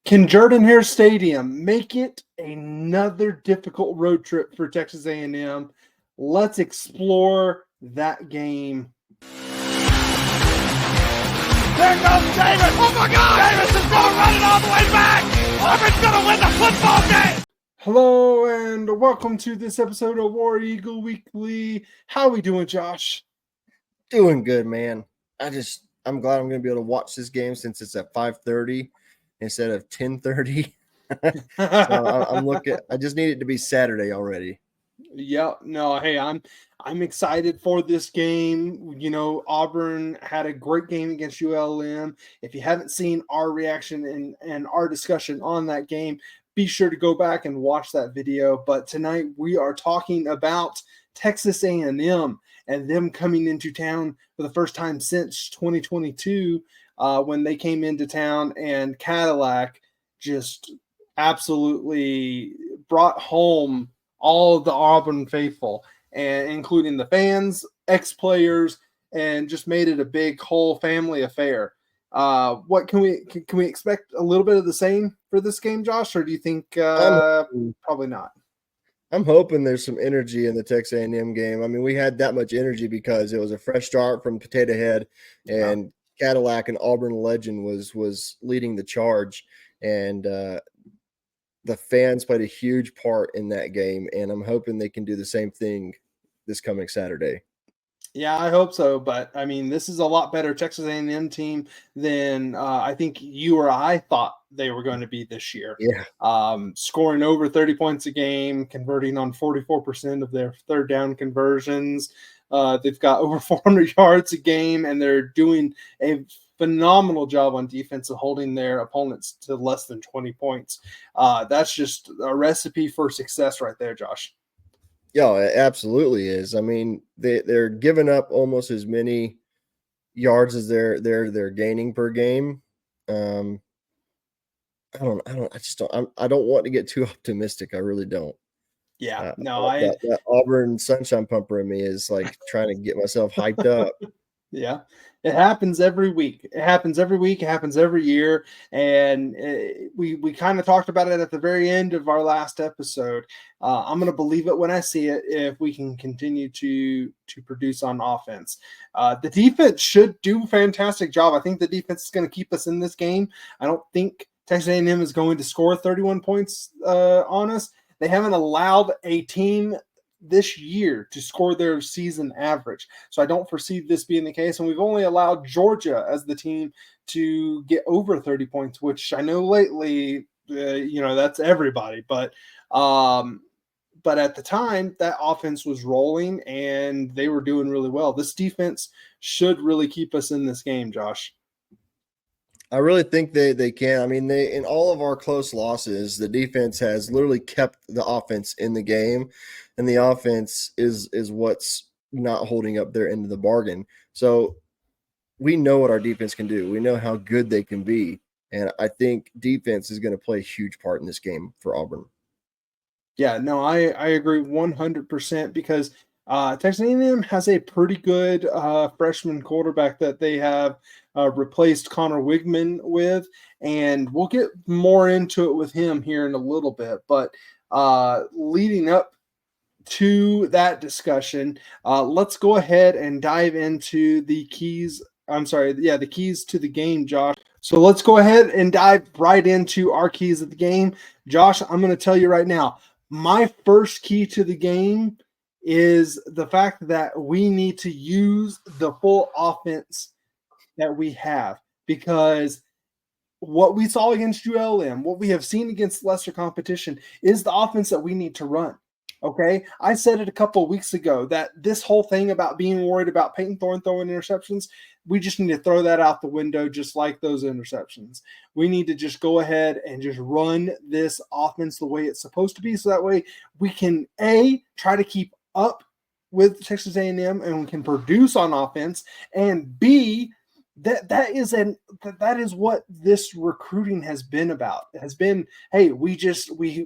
Can Jordan-Hare Stadium make it another difficult road trip for Texas A&M? Let's explore that game. There goes Davis. Oh my God! Davis is going running all the way back. Auburn's going to win the football game. Hello and welcome to this episode of War Eagle Weekly. How we doing, Josh? Doing good, man. I'm glad I'm going to be able to watch this game since it's at 5:30 instead of 10:30. So I'm looking. I just need it to be Saturday already. Yeah, no, hey, I'm excited for this game. You know, Auburn had a great game against ULM. If you haven't seen our reaction and our discussion on that game, be sure to go back and watch that video. But tonight we are talking about Texas A&M and them coming into town for the first time since 2022 when they came into town, and Cadillac just absolutely brought home all of the Auburn faithful, and including the fans, ex-players, and just made it a big whole family affair. What can we expect a little bit of the same for this game, Josh, or do you think probably not? I'm hoping there's some energy in the Texas A&M game. I mean, we had that much energy because it was a fresh start from Potato Head, and Cadillac, and Auburn legend, was leading the charge, and the fans played a huge part in that game, and I'm hoping they can do the same thing this coming Saturday. Yeah, I hope so. But I mean, this is a lot better Texas A&M team than I think you or I thought they were going to be this year. Yeah. Scoring over 30 points a game, converting on 44% of their third down conversions. They've got over 400 yards a game, and they're doing a phenomenal job on defense of holding their opponents to less than 20 points. That's just a recipe for success right there, Josh. Yeah, it absolutely is. I mean, they're giving up almost as many yards as they're gaining per game. I don't want to get too optimistic. I really don't. Yeah, that Auburn sunshine pumper in me is like trying to get myself hyped up. Yeah, it happens every week. It happens every week. It happens every year. And we kind of talked about it at the very end of our last episode. I'm going to believe it when I see it if we can continue to produce on offense. The defense should do a fantastic job. I think the defense is going to keep us in this game. I don't think Texas A&M is going to score 31 points on us. They haven't allowed a team this year to score their season average. So I don't foresee this being the case. And we've only allowed Georgia as the team to get over 30 points, which I know lately, that's everybody. But at the time, that offense was rolling and they were doing really well. This defense should really keep us in this game, Josh. I really think they can. I mean, in all of our close losses, the defense has literally kept the offense in the game, and the offense is what's not holding up their end of the bargain. So we know what our defense can do. We know how good they can be, and I think defense is going to play a huge part in this game for Auburn. Yeah, no, I agree 100% because Texas A&M has a pretty good freshman quarterback that they have replaced Connor Wigman with, and we'll get more into it with him here in a little bit. But leading up to that discussion, let's go ahead and dive into the keys. The keys to the game, Josh. So let's go ahead and dive right into our keys of the game. Josh, I'm going to tell you right now, my first key to the game is the fact that we need to use the full offense that we have, because what we saw against ULM, what we have seen against lesser competition, is the offense that we need to run. Okay, I said it a couple of weeks ago that this whole thing about being worried about Peyton Thorne throwing interceptions, we just need to throw that out the window, just like those interceptions. We need to just go ahead and just run this offense the way it's supposed to be, so that way we can try to keep up with Texas A&M and we can produce on offense, and B, that is what this recruiting has been about. It has been, hey, we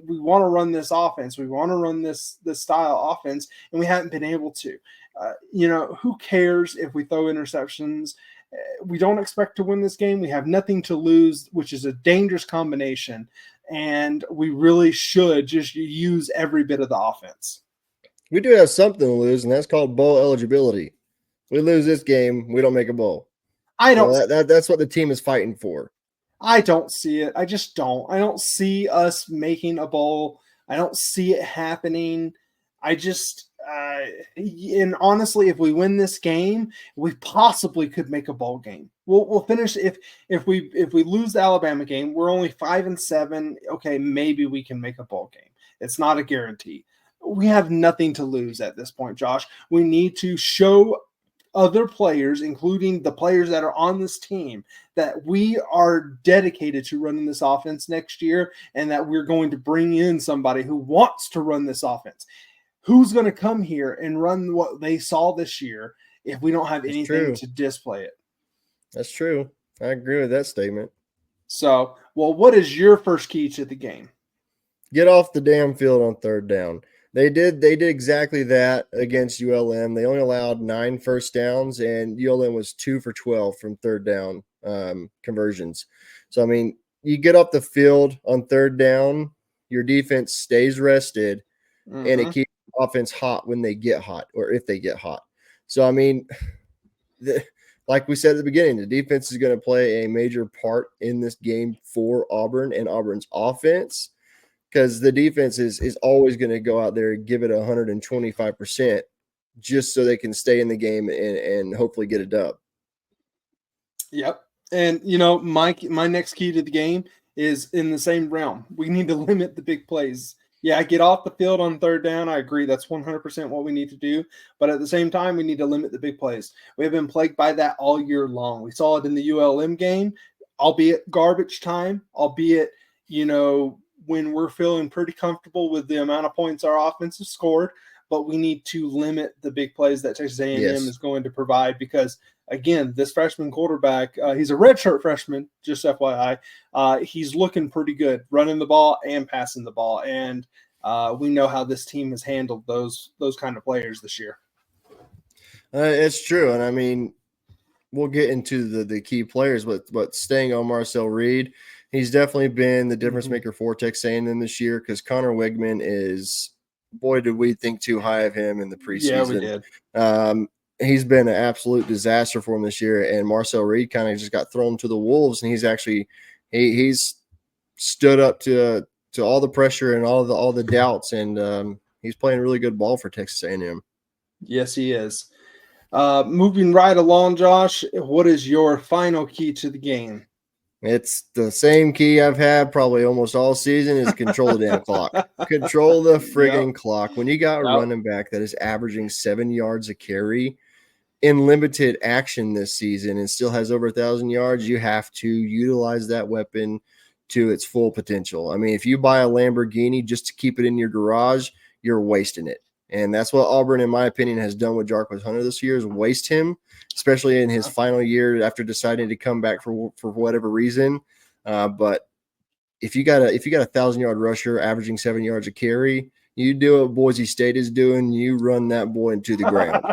want to run this offense, we want to run this style offense, and we haven't been able to. Who cares if we throw interceptions We don't expect to win this game. We have nothing to lose, which is a dangerous combination. And we really should just use every bit of the offense. We do have something to lose, and that's called bowl eligibility. We lose this game, we don't make a bowl. I don't. That's what the team is fighting for. I don't see it. I just don't. I don't see us making a bowl. I don't see it happening. I just, and honestly, if we win this game, we possibly could make a bowl game. We'll finish if we lose the Alabama game, we're only 5-7. Okay, maybe we can make a bowl game. It's not a guarantee. We have nothing to lose at this point, Josh. We need to show other players, including the players that are on this team, that we are dedicated to running this offense next year and that we're going to bring in somebody who wants to run this offense. Who's going to come here and run what they saw this year if we don't have anything to display it? That's true. I agree with that statement. So, well, what is your first key to the game? Get off the damn field on third down. They did exactly that against ULM. They only allowed 9 first downs, and ULM was 2 for 12 from third down conversions. So, I mean, you get off the field on third down, your defense stays rested, and it keeps the offense hot when they get hot or if they get hot. So, I mean, like we said at the beginning, the defense is going to play a major part in this game for Auburn and Auburn's offense, because the defense is always going to go out there and give it 125% just so they can stay in the game and hopefully get a dub. Yep. And, you know, my next key to the game is in the same realm. We need to limit the big plays. Yeah, get off the field on third down. I agree. That's 100% what we need to do. But at the same time, we need to limit the big plays. We have been plagued by that all year long. We saw it in the ULM game, albeit garbage time, albeit, you know, when we're feeling pretty comfortable with the amount of points our offense has scored, but we need to limit the big plays that Texas A&M is going to provide because, again, this freshman quarterback, he's a redshirt freshman, just FYI. He's looking pretty good running the ball and passing the ball, and we know how this team has handled those kind of players this year. It's true, and I mean, we'll get into the key players, but staying on Marcel Reed, he's definitely been the difference maker for Texas A&M this year because Connor Wigman is, boy, did we think too high of him in the preseason. Yeah, we did. He's been an absolute disaster for him this year, and Marcel Reed kind of just got thrown to the wolves, and he's actually he's stood up to all the pressure and all the doubts, and he's playing really good ball for Texas A&M. Yes, he is. Moving right along, Josh, what is your final key to the game? It's the same key I've had probably almost all season is control the damn clock. Control the friggin' clock. When you got a running back that is averaging 7 yards a carry in limited action this season and still has over 1,000 yards, you have to utilize that weapon to its full potential. I mean, if you buy a Lamborghini just to keep it in your garage, you're wasting it. And that's what Auburn, in my opinion, has done with Jarquez Hunter this year is waste him, especially in his final year after deciding to come back for whatever reason. But if you got a 1,000-yard rusher averaging 7 yards a carry, you do what Boise State is doing. You run that boy into the ground.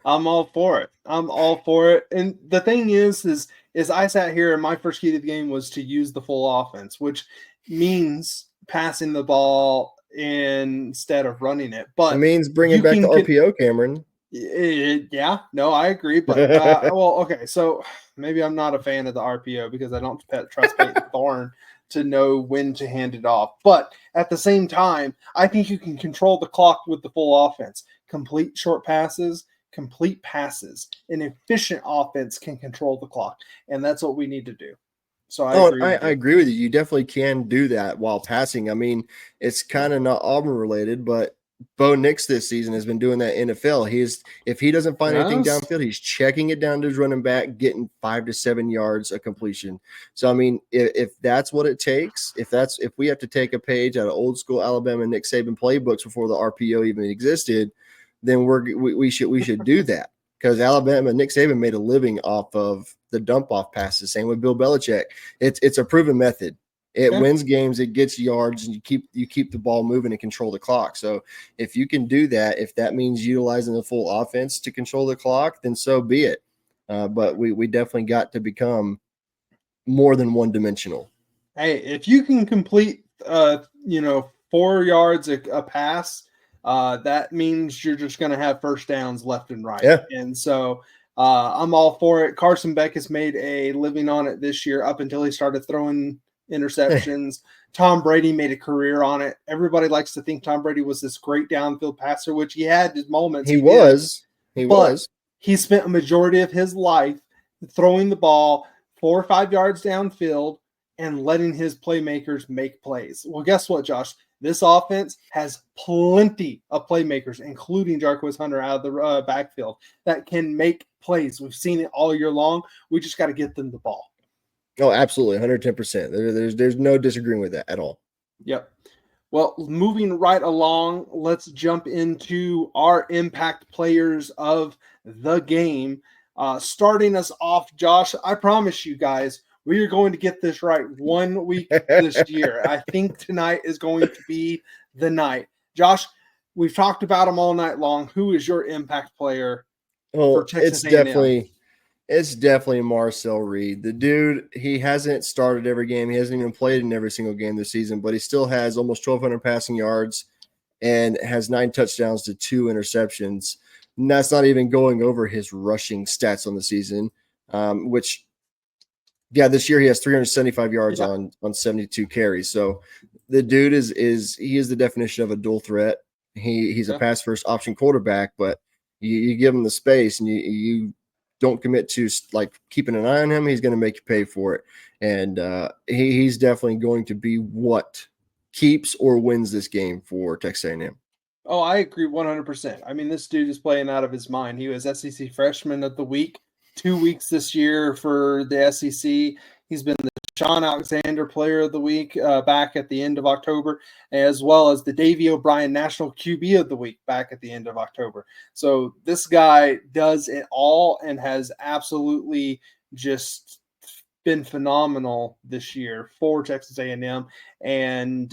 I'm all for it. I'm all for it. And the thing is I sat here and my first key to the game was to use the full offense, which means passing the ball instead of running it. But it means bringing back the RPO, Cameron. Yeah, no, I agree. But well, okay, so maybe I'm not a fan of the RPO because I don't trust Peyton Thorne to know when to hand it off. But at the same time, I think you can control the clock with the full offense. Complete short passes, complete passes. An efficient offense can control the clock, and that's what we need to do. So I agree with you. You definitely can do that while passing. I mean, it's kind of not Auburn related, but Bo Nix this season has been doing that NFL. If he doesn't find anything downfield, he's checking it down to his running back, getting 5 to 7 yards of completion. So I mean, if that's what it takes, if we have to take a page out of old school Alabama Nick Saban playbooks before the RPO even existed, then we should do that. Because Alabama, Nick Saban made a living off of the dump off passes. Same with Bill Belichick. It's a proven method. It wins games. It gets yards, and you keep the ball moving and control the clock. So if you can do that, if that means utilizing the full offense to control the clock, then so be it. but we definitely got to become more than one dimensional. Hey, if you can complete 4 yards a pass, that means you're just going to have first downs left and right. Yeah. And so I'm all for it. Carson Beck has made a living on it this year up until he started throwing interceptions. Tom Brady made a career on it. Everybody likes to think Tom Brady was this great downfield passer, which he had his moments. He did. was. But he spent a majority of his life throwing the ball 4 or 5 yards downfield and letting his playmakers make plays. Well, guess what, Josh? This offense has plenty of playmakers, including Jarquez Hunter out of the backfield, that can make plays. We've seen it all year long. We just got to get them the ball. Oh, absolutely, 110%. There's no disagreeing with that at all. Yep. Well, moving right along, let's jump into our impact players of the game. Starting us off, Josh, I promise you guys, we are going to get this right 1 week this year. I think tonight is going to be the night. Josh, we've talked about them all night long. Who is your impact player for Texas A&M? It's definitely Marcel Reed. The dude, he hasn't started every game. He hasn't even played in every single game this season, but he still has almost 1,200 passing yards and has 9 touchdowns to 2 interceptions. And that's not even going over his rushing stats on the season, which, this year he has 375 yards on 72 carries. So the dude is the definition of a dual threat. He's a pass first option quarterback, but you give him the space and you don't commit to like keeping an eye on him, he's going to make you pay for it. And he's definitely going to be what keeps or wins this game for Texas A&M. Oh, I agree 100%. I mean, this dude is playing out of his mind. He was SEC Freshman of the Week 2 weeks this year for the SEC. He's been the Sean Alexander Player of the Week back at the end of October, as well as the Davey O'Brien National QB of the Week back at the end of October. So this guy does it all and has absolutely just been phenomenal this year for Texas A&M, and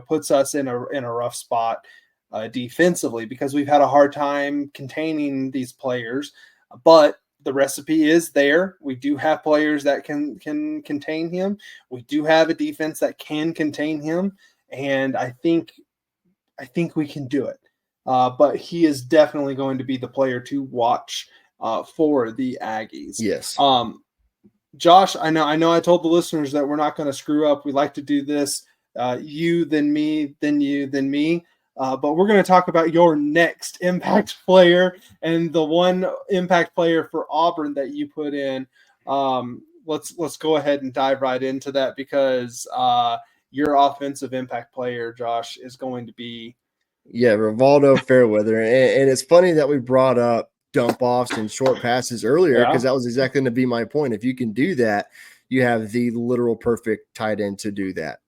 puts us in a rough spot defensively because we've had a hard time containing these players, but the recipe is there. We do have players that can contain him. We do have a defense that can contain him, and I think we can do it. But he is definitely going to be the player to watch for the Aggies. Yes. Josh, I know I told the listeners that we're not going to screw up. We like to do this. You, then me, then you, then me. But we're going to talk about your next impact player and the one impact player for Auburn that you put in. Let's go ahead and dive right into that because your offensive impact player, Josh, is going to be Rivaldo Fairweather. And it's funny that we brought up dump offs and short passes earlier because that was exactly going to be my point. If you can do that, you have the literal perfect tight end to do that.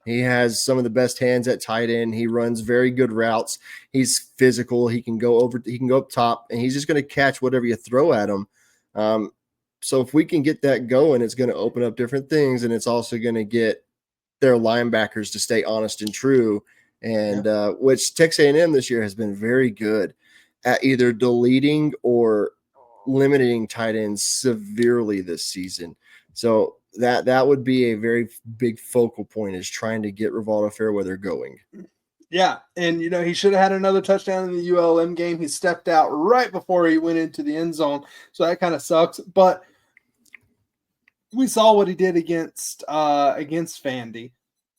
He has some of the best hands at tight end. He runs very good routes. He's physical. He can go up top, and he's just going to catch whatever you throw at him. So if we can get that going, it's going to open up different things, and it's also going to get their linebackers to stay honest and true. And which Texas A&M this year has been very good at either deleting or limiting tight ends severely this season. So that would be a very big focal point, is trying to get Rivaldo Fairweather going. Yeah, and he should have had another touchdown in the ULM game. He stepped out right before he went into the end zone, so that kind of sucks. But we saw what he did against Vandy.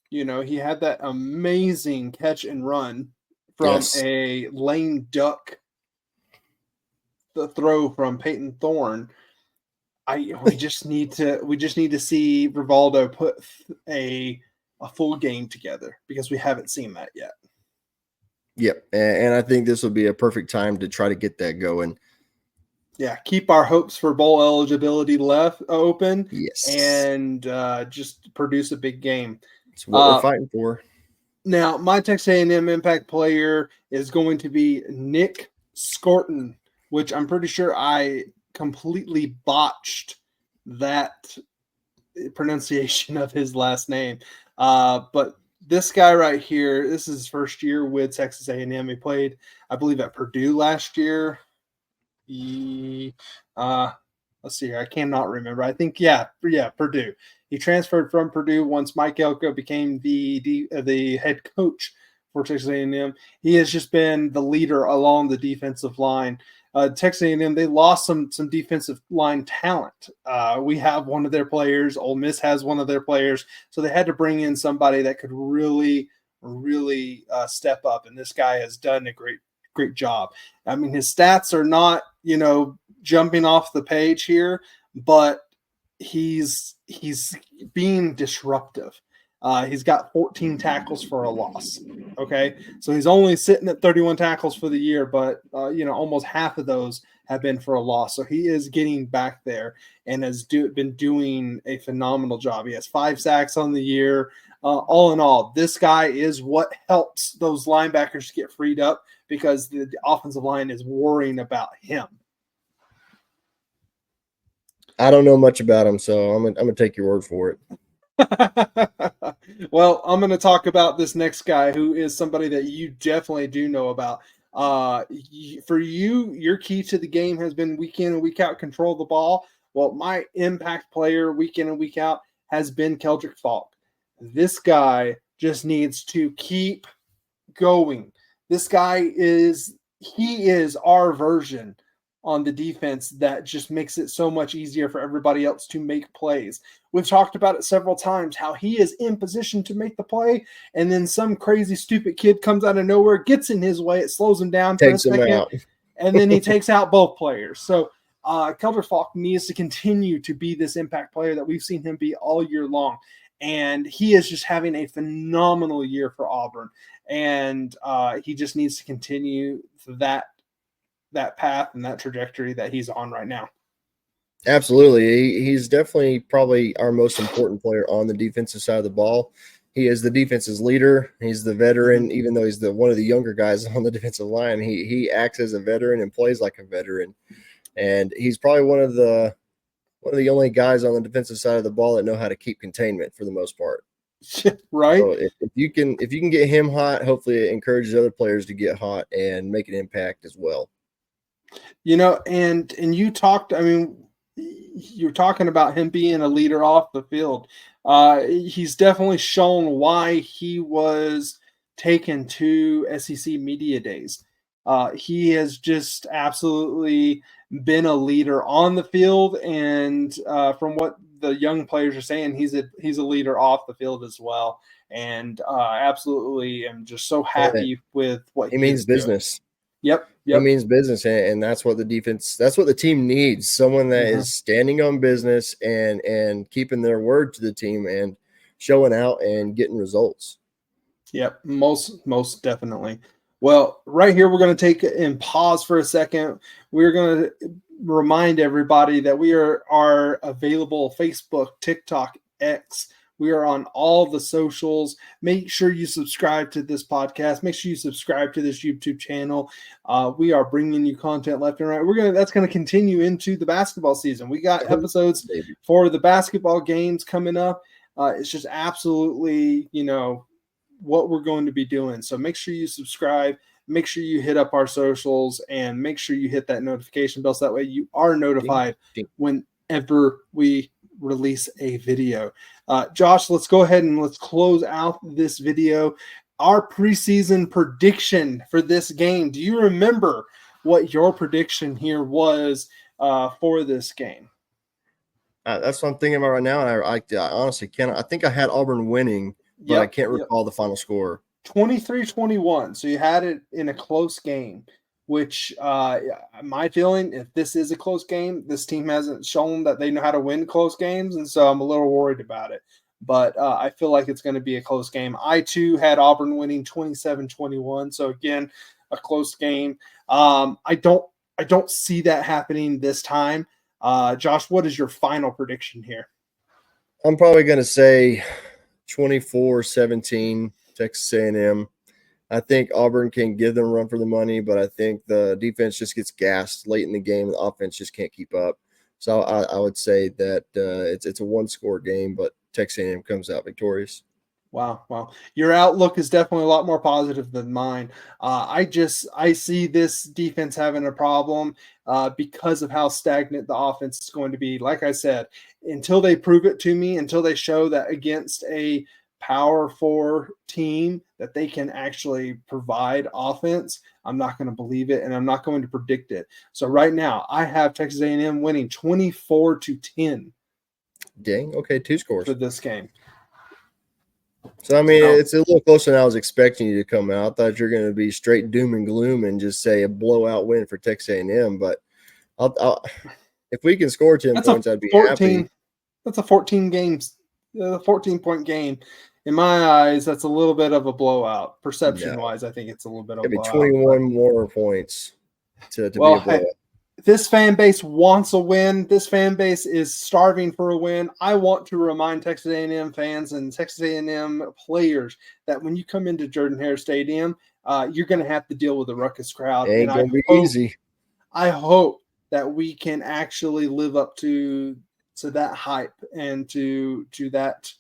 He had that amazing catch and run from a lame duck, the throw from Peyton Thorne. We just need to see Rivaldo put a full game together because we haven't seen that yet. Yep, and I think this will be a perfect time to try to get that going. Yeah, keep our hopes for bowl eligibility left open. Yes, and just produce a big game. It's what we're fighting for. Now, my Texas A&M impact player is going to be Nick Scorton, which I'm pretty sure I completely botched that pronunciation of his last name. But this guy right here, this is his first year with Texas A&M. He played, I believe, at Purdue last year. Let's see here. I cannot remember. I think Purdue. He transferred from Purdue once Mike Elko became the head coach for Texas A&M. He has just been the leader along the defensive line. Texas A&M, they lost some defensive line talent. We have one of their players. Ole Miss has one of their players, so they had to bring in somebody that could really step up. And this guy has done a great job. I mean, his stats are not jumping off the page here, but he's being disruptive. He's got 14 tackles for a loss. Okay, so he's only sitting at 31 tackles for the year, but almost half of those have been for a loss. So he is getting back there and has been doing a phenomenal job. He has 5 sacks on the year. All in all, this guy is what helps those linebackers get freed up because the offensive line is worrying about him. I don't know much about him, so I'm gonna take your word for it. Well, I'm going to talk about this next guy who is somebody that you definitely do know about. For you, your key to the game has been week in and week out, control the ball. Well, my impact player week in and week out has been Keldrick Falk. This guy just needs to keep going. This guy is our version on the defense that just makes it so much easier for everybody else to make plays. We've talked about it several times, how he is in position to make the play, and then some crazy, stupid kid comes out of nowhere, gets in his way, it slows him down for a second, and then he takes out both players. So Keldrick Falk needs to continue to be this impact player that we've seen him be all year long. And he is just having a phenomenal year for Auburn. And he just needs to continue that path and that trajectory that he's on right now. Absolutely. He's definitely probably our most important player on the defensive side of the ball. He is the defense's leader. He's the veteran, even though he's one of the younger guys on the defensive line. He acts as a veteran and plays like a veteran. And he's probably one of the only guys on the defensive side of the ball that know how to keep containment for the most part. Right. So if you can get him hot, hopefully it encourages other players to get hot and make an impact as well. And you talked, I mean, you're talking about him being a leader off the field. He's definitely shown why he was taken to SEC Media Days. He has just absolutely been a leader on the field, and from what the young players are saying, he's a leader off the field as well. And absolutely, I'm just so happy with what he means business. Doing. Yep. He means business, and that's what the team needs. Someone that is standing on business and keeping their word to the team and showing out and getting results. Yep, most definitely. Well, right here, we're going to take and pause for a second. We're going to remind everybody that we are available Facebook, TikTok, X. We are on all the socials. Make sure you subscribe to this podcast. Make sure you subscribe to this YouTube channel. We are bringing you content left and right. That's going to continue into the basketball season. We got episodes for the basketball games coming up. It's just absolutely, what we're going to be doing. So make sure you subscribe. Make sure you hit up our socials and make sure you hit that notification bell so that way you are notified whenever we release a video. Josh, let's go ahead and let's close out this video. Our preseason prediction for this game. Do you remember what your prediction here was for this game? That's what I'm thinking about right now. And I honestly can't. I think I had Auburn winning, but I can't recall the final score. 23-21. So you had it in a close game, which my feeling, if this is a close game, this team hasn't shown that they know how to win close games. And so I'm a little worried about it. But I feel like it's going to be a close game. I, too, had Auburn winning 27-21. So, again, a close game. I don't see that happening this time. Josh, what is your final prediction here? I'm probably going to say 24-17 Texas A&M. I think Auburn can give them a run for the money, but I think the defense just gets gassed late in the game. The offense just can't keep up. So I would say that it's a one-score game, but Texas A&M comes out victorious. Wow, wow. Your outlook is definitely a lot more positive than mine. I see this defense having a problem because of how stagnant the offense is going to be. Like I said, until they prove it to me, until they show that against a Power Four team that they can actually provide offense, I'm not going to believe it, and I'm not going to predict it. So right now, I have Texas A&M winning 24-10 Dang. Okay, 2 for scores. this game. So I mean, So it's a little closer than I was expecting you to come out. I thought you're going to be straight doom and gloom and just say a blowout win for Texas A&M. But if we can score 10 that's a points, I'd be happy. 14. That's a 14-point game. In my eyes, that's a little bit of a blowout. No, Perception-wise, I think it's a little bit of a it'd be blowout. But 21 more points to be a well, hey, blowout. this fan base wants a win. This fan base is starving for a win. I want to remind Texas A&M fans and Texas A&M players that when you come into Jordan-Hare Stadium, you're going to have to deal with a ruckus crowd, and Ain't gonna be easy. I hope that we can actually live up to that hype and to that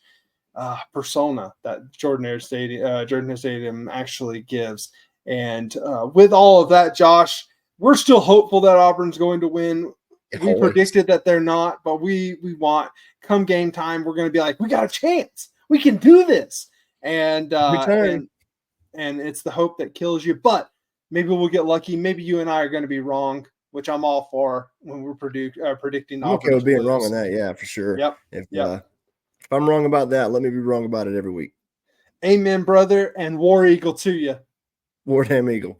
persona that Jordan Stadium actually gives. And with all of that, Josh, we're still hopeful that Auburn's going to win. We Always. predicted that they're not, but we want come game time, we're going to be like, we got a chance. We can do this. And Every time. it's the hope that kills you. But maybe we'll get lucky. Maybe you and I are going to be wrong, which I'm all for when we're predicting I'm okay Auburn with to being wrong on lose. that. Yeah, for sure. Yep. If Yep. if I'm wrong about that, let me be wrong about it every week. Amen, brother, and War Eagle to you. War Damn Eagle.